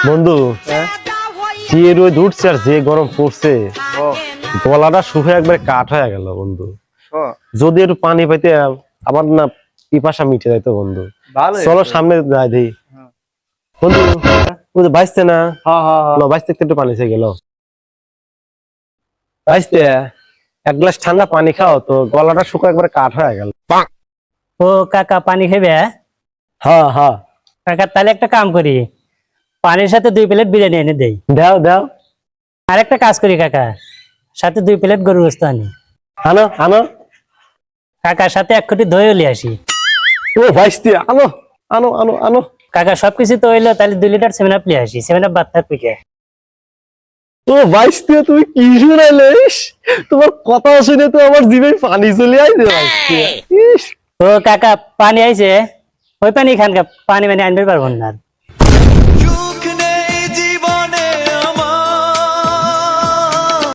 বন্ধু যে রোদ উঠছে আর যে গরম পড়ছে গলাটা শুকিয়ে একবারে কাঠ হয়ে গেল বন্ধু। যদি একটু পানি পাইতে আমার না পিপাসা মিটে যাইতো বন্ধু। চলো সামনে যাই দিই বন্ধু। বুঝতে বাইসতে না বাইসতে একটু পানি চেয়ে গেল বাইসতে এক গ্লাস ঠান্ডা পানি খাও তো গলাটা শুকিয়ে একবারে কাঠ হয়ে গেল। ও কাকা পানি খাবে? হ্যাঁ হ্যাঁ কাকা তাহলে একটা কাম করি, পানির সাথে 2 প্লেট বিরিয়ানি এনে দেই। দাও দাও। আর একটা কাজ করি কাকা, সাথে 2 প্লেট গরুর গোশত আনি। আনো আনো। কাকার সাথে 1 কোটি দই লিয়ে আসি। ও বাইসতে আনো আনো আনো আনো। কাকা সবকিছু তো হইলো, তাহলে 2 লিটার 7 আপ লিয়ে আসি। 7 আপ বাচ্চার পিঠে। ও বাইসতে তুমি কি শুনাইলিস? তোমার কথা শুনে তো আমার জিভে পানি চলে আইছে বাইসতে। ইস ও কাকা পানি আইছে, ওই পানি খান, পানি মানে আনতে পারবো না।